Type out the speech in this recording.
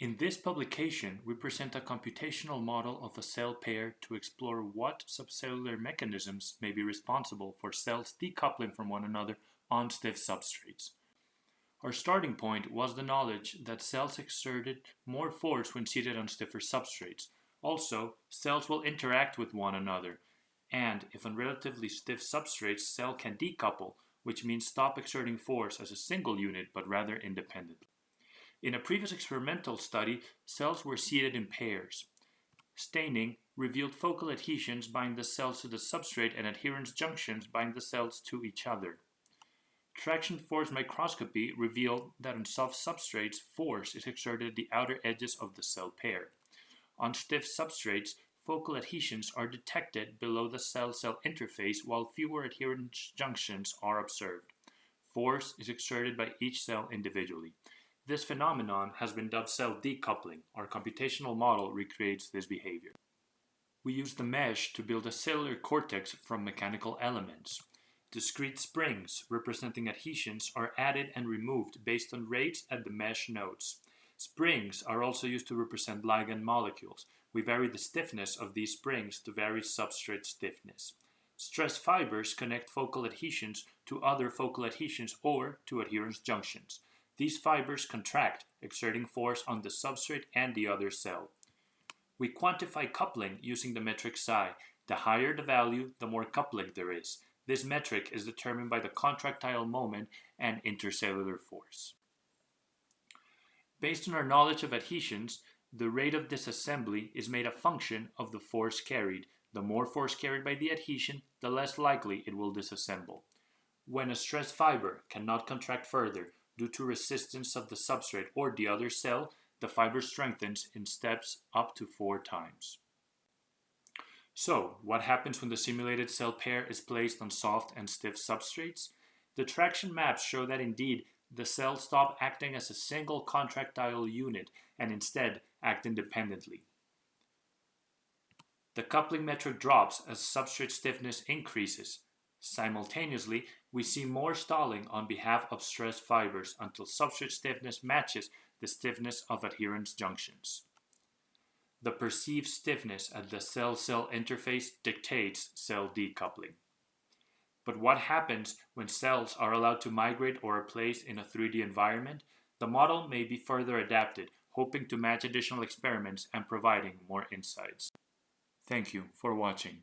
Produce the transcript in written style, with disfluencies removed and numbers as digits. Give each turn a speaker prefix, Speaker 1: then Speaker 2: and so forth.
Speaker 1: In this publication, we present a computational model of a cell pair to explore what subcellular mechanisms may be responsible for cells decoupling from one another on stiff substrates. Our starting point was the knowledge that cells exerted more force when seated on stiffer substrates. Also, cells will interact with one another, and if on relatively stiff substrates, cell can decouple, which means stop exerting force as a single unit but rather independently. In a previous experimental study, cells were seated in pairs. Staining revealed focal adhesions bind the cells to the substrate and adherence junctions bind the cells to each other. Traction force microscopy revealed that on soft substrates, force is exerted at the outer edges of the cell pair. On stiff substrates, focal adhesions are detected below the cell-cell interface while fewer adherence junctions are observed. Force is exerted by each cell individually. This phenomenon has been dubbed cell decoupling. Our computational model recreates this behavior. We use the mesh to build a cellular cortex from mechanical elements. Discrete springs representing adhesions are added and removed based on rates at the mesh nodes. Springs are also used to represent ligand molecules. We vary the stiffness of these springs to vary substrate stiffness. Stress fibers connect focal adhesions to other focal adhesions or to adherence junctions. These fibers contract, exerting force on the substrate and the other cell. We quantify coupling using the metric psi. The higher the value, the more coupling there is. This metric is determined by the contractile moment and intercellular force. Based on our knowledge of adhesions, the rate of disassembly is made a function of the force carried. The more force carried by the adhesion, the less likely it will disassemble. When a stress fiber cannot contract further due to resistance of the substrate or the other cell, the fiber strengthens in steps up to 4 times. So, what happens when the simulated cell pair is placed on soft and stiff substrates? The traction maps show that indeed the cells stop acting as a single contractile unit and instead act independently. The coupling metric drops as substrate stiffness increases. Simultaneously, we see more stalling on behalf of stress fibers until substrate stiffness matches the stiffness of adherence junctions. The perceived stiffness at the cell-cell interface dictates cell decoupling. But what happens when cells are allowed to migrate or are placed in a 3D environment? The model may be further adapted, hoping to match additional experiments and providing more insights. Thank you for watching.